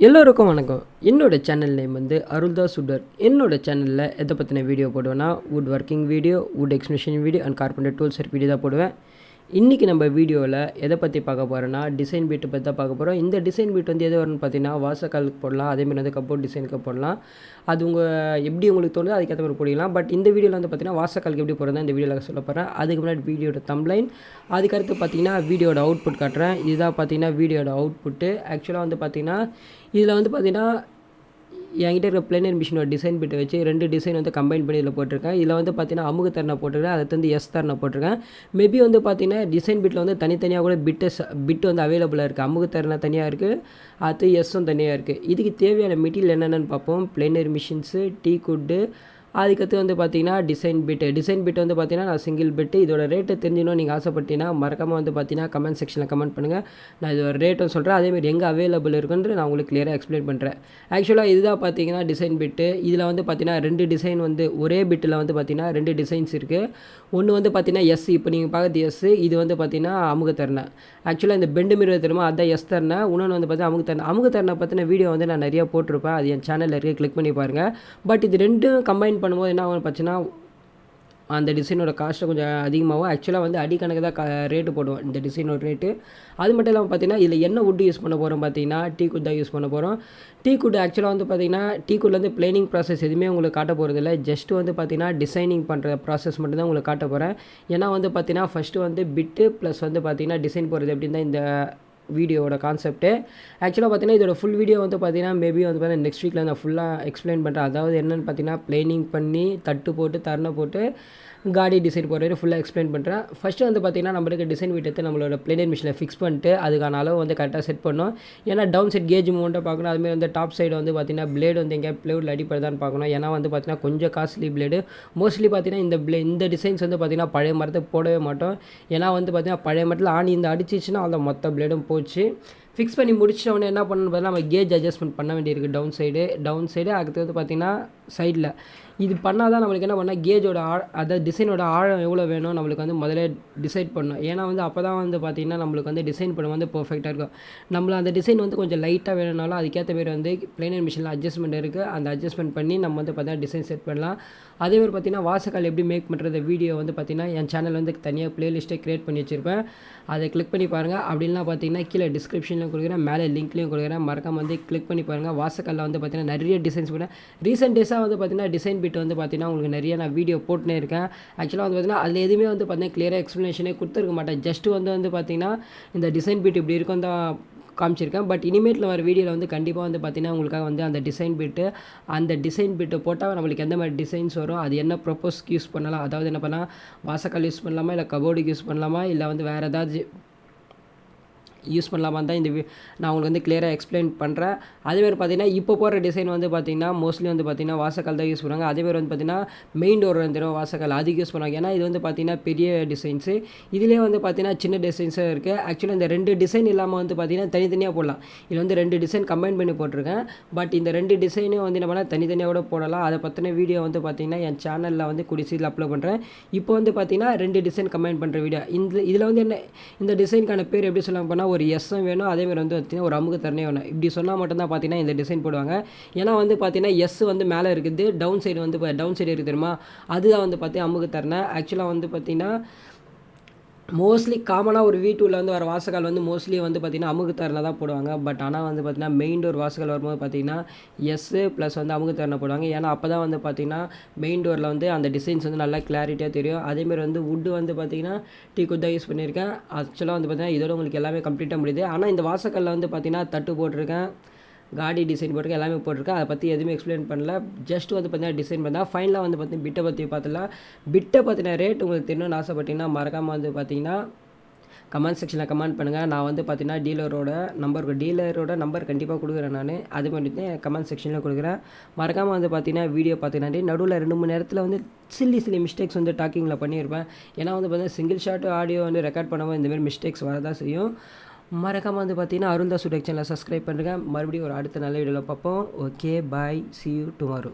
எல்லோருக்கும் வணக்கம். என்னோட சேனல் நேம் வந்து அருள்தாஸ் சுடர். என்னோட சேனலில் எதை பற்றின வீடியோ போடுவேன்னா wood working video, wood explanation video and carpenter tools video தான் போடுவேன். இன்றைக்கி நம்ம வீடியோவில் எதை பற்றி பார்க்க போகிறோன்னா டிசைன் பீட்டை பற்றி தான் பார்க்க போகிறோம். இந்த டிசைன் பீட் வந்து எது வரும்னு பார்த்தீங்கன்னா வாசக்காலுக்கு போடலாம், அதேமாதிரி வந்து கப்போர்ட் டிசைனுக்கு போடலாம். அது எப்படி உங்களுக்கு தோணுதோ அதுக்கேற்ற மாதிரி போடலாம். பட் இந்த வீடியோவில் வந்து பார்த்தீங்கன்னா வாசக்காலுக்கு எப்படி போடுறது இந்த வீடியோவில் சொல்ல போகிறேன். அதுக்கு முன்னாடி வீடியோட தம்ப்லைன், அதுக்கடுத்து பார்த்தீங்கன்னா வீடியோட அவுட்புட் காட்டுறேன். இதுதான் பார்த்தீங்கன்னா வீடியோட அவுட்புட்டு. ஆக்சுவலாக வந்து பார்த்தீங்கன்னா இதில் வந்து பார்த்தீங்கன்னா என்கிட்ட இருக்கிற பிளேனர் மிஷினோட டிசைன் பிட்டை வச்சு 2 டிசைன் வந்து கம்பைன் பண்ணி இதில் போட்டிருக்கேன். இதில் வந்து பார்த்தீங்கன்னா அமுகு தரணை போட்டிருக்கேன், அதை வந்து எஸ் தரணை போட்டிருக்கேன். மேபி வந்து பார்த்தீங்கன்னா டிசைன் பிட்டில் வந்து தனித்தனியாக கூட பிட்டு வந்து அவைலபிளாக இருக்குது. அமுகு தரணை தனியாக இருக்குது, அது எஸ்ஸும் தனியாக இருக்குது. இதுக்கு தேவையான மெட்டீரியல் என்னென்னு பார்ப்போம். பிளேனர் மிஷின்ஸு, டீக் வுட்டு, அதுக்கடுத்து வந்து பார்த்தீங்கன்னா டிசைன் பிட் வந்து பார்த்தீங்கன்னா நான் சிங்கிள் பிட்டு. இதோட ரேட்டு தெரிஞ்சுக்கணும் நீங்கள் ஆசைப்பட்டீங்கன்னா மறக்காமல் வந்து பார்த்தீங்கன்னா கமெண்ட் செக்ஷனில் கமெண்ட் பண்ணுங்கள். நான் இதோட ரேட்டும் சொல்கிறேன், அதேமாதிரி எங்கே அவைலபிள் இருக்குன்னு நான் உங்களுக்கு கிளியராக எக்ஸ்பிளைன் பண்ணுறேன். ஆக்சுவலாக இதுதான் பார்த்தீங்கன்னா டிசைன் பிட்டு. இதில் வந்து பார்த்தீங்கன்னா 2 டிசைன் வந்து ஒரே பிட்டில் வந்து பார்த்தீங்கன்னா 2 டிசைன்ஸ் இருக்குது. ஒன்று வந்து பார்த்தீங்கன்னா எஸ், இப்போ நீங்கள் பார்க்குறது எஸ், இது வந்து பார்த்தீங்கன்னா அமுகு தரணை. ஆக்சுவலாக இந்த பெண்டு மிரர் தெரியுமா, அதுதான் எஸ் தரணை. இன்னொன்று வந்து பார்த்தீங்கன்னா அமுகு தரணை பற்றின வீடியோ வந்து நான் நிறையா போட்டிருப்பேன், அது என் சேனலில் இருக்குது, கிளிக் பண்ணி பாருங்கள். பட் இது ரெண்டும் கம்பைன் பண்ணும்போது என்ன ஆகும் பார்த்தீங்கன்னா அந்த டிசைனோட காஸ்ட்டு கொஞ்சம் அதிகமாகும். ஆக்சுவலாக வந்து அடிக்கணக்கு தான் ரேட்டு போடுவோம் இந்த டிசைனோட ரேட்டு. அது மட்டும் இல்லாமல் பார்த்தீங்கன்னா இதில் என்ன வுட் யூஸ் பண்ண போகிறோம் பார்த்தீங்கன்னா டீக் வுட் தான் யூஸ் பண்ண போகிறோம். டீக் வுட் ஆக்சுவலாக வந்து பார்த்தீங்கன்னா டீக் வுட்ல வந்து பிளேனிங் ப்ராசஸ் எதுவுமே உங்களுக்கு காட்ட போகிறது இல்லை. ஜஸ்ட் வந்து பார்த்தீங்கன்னா டிசைனிங் பண்ணுற ப்ராசஸ் மட்டும் தான் உங்களுக்கு காட்ட போகிறேன். ஏன்னா வந்து பார்த்தீங்கன்னா ஃபஸ்ட்டு வந்து பிட்டு ப்ளஸ் வந்து பார்த்தீங்கன்னா டிசைன் போகிறது எப்படின்னு தான் இந்த வீடியோவோட கான்செப்ட்டு. ஆக்சுவலாக பார்த்தீங்கன்னா இதோட ஃபுல் வீடியோ வந்து பார்த்தீங்கன்னா மேபி வந்து பார்த்தீங்கன்னா நெக்ஸ்ட் வீக்கில் நான் ஃபுல்லாக எக்ஸ்பிளைன் பண்ணுறேன். அதாவது என்னென்னு பார்த்தீங்கன்னா பிளேனிங் பண்ணி தட்டு போட்டு தரணை போட்டு காடி டிசைன் போகிற வரை ஃபுல்லாக எக்ஸ்பிளைன் பண்ணுறேன். ஃபஸ்ட்டு வந்து பார்த்தீங்கன்னா நம்மளுக்கு டிசைன் வீட்டை நம்மளோட பிளேனர் மிஷினில் ஃபிக்ஸ் பண்ணிட்டு அதுக்கான அளவு வந்து கரெக்டாக செட் பண்ணோம். ஏன்னா டவுன் சைட் கேஜ் மூமெண்ட்டாக பார்க்கணும். அதுமாதிரி வந்து டாப் சைடு வந்து பார்த்தீங்கன்னா பிளேடு வந்து எங்கேயா பிளேடில் அடிப்படுதான்னு பார்க்கணும். ஏன்னா வந்து பார்த்தீங்கன்னா கொஞ்சம் காஸ்ட்லி பிளேடு. மோஸ்ட்லி பார்த்தீங்கன்னா இந்த டிசைன்ஸ் வந்து பார்த்தீங்கன்னா பழைய மரத்தை போடவே மாட்டோம். ஏன்னா வந்து பார்த்தீங்கன்னா பழைய மரத்தில் ஆணி இந்த அடிச்சிச்சுன்னா அந்த மொத்த பிளேடும் போச்சு. ஃபிக்ஸ் பண்ணி முடிச்சவொடனே என்ன பண்ணணும்னு பார்த்தீங்கன்னா நம்ம கேஜ் அட்ஜஸ்ட்மெண்ட் பண்ண வேண்டியிருக்கு. டவுன் சைடு அடுத்து வந்து பார்த்திங்கன்னா சைடில் இது பண்ணால் தான் நம்மளுக்கு என்ன பண்ணால் கேஜோட அதாவது டிசைனோட ஆழம் எவ்வளோ வேணும் நம்மளுக்கு வந்து முதல்ல டிசைட் பண்ணணும். ஏன்னா வந்து அப்போ தான் வந்து பார்த்திங்கன்னா நம்மளுக்கு வந்து டிசைன் பண்ண வந்து பர்ஃபெக்டாக இருக்கும். நம்மள அந்த டிசைன் வந்து கொஞ்சம் லைட்டாக வேணும்னாலும் அதுக்கேற்ற மாரி வந்து பிளேனர் மிஷினில் அட்ஜஸ்ட்மெண்ட் இருக்குது. அந்த அட்ஜஸ்ட்மெண்ட் பண்ணி நம்ம வந்து பார்த்தீங்கன்னா டிசைன் செட் பண்ணலாம். அதேமாதிரி பார்த்திங்கன்னா வாசக்கால் எப்படி மேக் பண்ணுறது வீடியோ வந்து பார்த்திங்கன்னா என் சேனல் வந்து தனியாக ப்ளேலிஸ்ட்டை க்ரியேட் பண்ணி வச்சுருப்பேன். அதை கிளிக் பண்ணி பாருங்கள். அப்படின்லாம் பார்த்திங்கன்னா கீழே டிஸ்கிரிப்ஷன்லையும் கொடுக்குறேன், மேலே லிங்க்லையும் கொடுக்குறேன். மறக்காம வந்து கிளிக் பண்ணி பாருங்கள். வாசக்காலில் வந்து பார்த்திங்கன்னா நிறைய டிசைன்ஸ் பண்ணேன். ரீசெண்ட் டேஸாக வந்து பார்த்திங்கன்னா டிசைன் பிட் வந்து பார்த்திங்கன்னா உங்களுக்கு நிறைய நான் வீடியோ போட்டுனே இருக்கேன். ஆக்சுவலாக வந்து பார்த்திங்கன்னா அதில் எதுவுமே வந்து பார்த்திங்கன்னா கிளியராக எக்ஸ்ப்ளனேஷனே கொடுத்துருக்க மாட்டேன். ஜஸ்ட் வந்து பார்த்திங்கன்னா இந்த டிசைன் பிட் இப்படி இருக்கும் தான் காமிச்சிருக்கேன். பட் இனிமேட்டில் வர வீடியோவில் வந்து கண்டிப்பாக வந்து பார்த்திங்கன்னா உங்களுக்காக வந்து அந்த டிசைன் பிட்டு போட்டால் நம்மளுக்கு எந்த மாதிரி டிசைன்ஸ் வரும், அது என்ன ப்ரொப்போஸ்க்கு யூஸ் பண்ணலாம், அதாவது என்ன பண்ணால் வாசக்கால் யூஸ் பண்ணலாமா, இல்லை கபோர்டுக்கு யூஸ் பண்ணலாமா, இல்லை வந்து வேறு ஏதாவது யூஸ் பண்ணலாமான்னு தான் நான் உங்களுக்கு வந்து கிளியராக எக்ஸ்பிளைன் பண்ணுறேன். அதேமாதிரி பார்த்திங்கன்னா இப்போ போகிற டிசைன் வந்து பார்த்திங்கன்னா மோஸ்ட்லி வந்து பார்த்திங்கன்னா வாசக்கால் தான் யூஸ் பண்ணுவாங்க. அதேமாதிரி வந்து பார்த்திங்கன்னா மெயின் டோர் வந்துடும் வாசக்கால் அதுக்கு யூஸ் பண்ணுவாங்க. ஏன்னா இது வந்து பார்த்திங்கன்னா பெரிய டிசைன்ஸு, இதிலே வந்து பார்த்திங்கன்னா சின்ன டிசைன்ஸும் இருக்குது. ஆக்சுவலாக இந்த 2 டிசைன் இல்லாமல் வந்து பார்த்திங்கன்னா தனித்தனியாக போடலாம். இதில் வந்து 2 டிசைன் கம்பைன் பண்ணி போட்டிருக்கேன். பட் இந்த 2 டிசைனும் வந்து என்ன பண்ணால் தனித்தனியாக கூட போடலாம். அதை பற்றின வீடியோ வந்து பார்த்திங்கன்னா என் சேனலில் வந்து குடிசையில் அப்லோட் பண்ணுறேன். இப்போ வந்து பார்த்திங்கன்னா 2 டிசைன் கம்பைன் பண்ணுற வீடியோ. இதில் வந்து என்ன இந்த டிசைனுக்கான பேர் எப்படி சொல்லுவாங்க பண்ணால் ஒரு எஸ்ஸும் வேணும், அதேமாதிரி வந்து பார்த்திங்கன்னா ஒரு அமுகு தரணை வேணும். இப்படி சொன்னால் மட்டும்தான் பார்த்திங்கன்னா இந்த டிசைன் போடுவாங்க. ஏன்னா வந்து பார்த்திங்கன்னா எஸ் வந்து மேலே இருக்குது, டவுன் சைடு இருக்குது தெரியுமா, அதுதான் வந்து பார்த்திங்கன்னா அமுகு தரணை. ஆக்சுவலாக வந்து பார்த்திங்கன்னா மோஸ்ட்லி காமனாக ஒரு வீட்டுள்ள வந்து வர வாசக்கால் வந்து மோஸ்ட்லி வந்து பார்த்திங்கன்னா அமுகு தரணை தான் போடுவாங்க. பட் ஆனால் வந்து பார்த்திங்கன்னா மெயின் டோர் வாசக்கால் வரும்போது பார்த்திங்கன்னா எஸ்ஸு ப்ளஸ் வந்து அமுகு தரணை போடுவாங்க. ஏன்னா அப்போ தான் வந்து பார்த்திங்கன்னா மெயின் டோரில் வந்து அந்த டிசைன்ஸ் வந்து நல்லா கிளாரிட்டியாக தெரியும். அதேமாதிரி வந்து வுட்டு வந்து பார்த்திங்கன்னா டீக் வுட் தான் யூஸ் பண்ணியிருக்கேன். ஆக்சுவலாக வந்து பார்த்திங்கன்னா இதோட உங்களுக்கு எல்லாமே கம்ப்ளீட்டாக முடியுது. ஆனால் இந்த வாசக்காலில் வந்து பார்த்திங்கன்னா தட்டு போட்டிருக்கேன், காடி டிசைன் போட்டிருக்கேன், எல்லாமே போட்டிருக்கேன். அதை பற்றி எதுவுமே எக்ஸ்பிளைன் பண்ணல. ஜஸ்ட் வந்து பார்த்திங்கன்னா டிசைன் பண்ணால் ஃபைனலாக வந்து பார்த்திங்கன்னா பிட்டை பற்றி பார்த்துலாம். பிட்டை பற்றின ரேட் உங்களுக்கு தெரியணும்னு ஆசைப்பட்டீங்கன்னா மறக்காமல் வந்து பார்த்திங்கன்னா கமெண்ட் செக்ஷனில் கமெண்ட் பண்ணுங்கள். நான் வந்து பார்த்திங்கன்னா டீலரோட நம்பர் கண்டிப்பாக கொடுக்குறேன். நான் அது மட்டும் கமெண்ட் செக்ஷனில் கொடுக்குறேன். மறக்காமல் வந்து பார்த்திங்கன்னா வீடியோ பார்த்திங்கன்னா நடுவில் 2-3 நேரத்தில் வந்து சில்லி மிஸ்டேக்ஸ் வந்து டாக்கிங்கில் பண்ணியிருப்பேன். ஏன்னா வந்து பார்த்திங்கன்னா சிங்கிள் ஷாட் ஆடியோ வந்து ரெக்கார்ட் பண்ணும்போது இந்தமாதிரி மிஸ்டேக்ஸ் வரதான் செய்யும். மறக்காமல் வந்து பார்த்திங்கன்னா அருள்தாஸ் சுடர் சேனலை சப்ஸ்கிரைப் பண்ணுங்கள். மறுபடியும் ஒரு அடுத்த நல்ல வீடியோவில் பார்ப்போம். Okay, bye, see you tomorrow.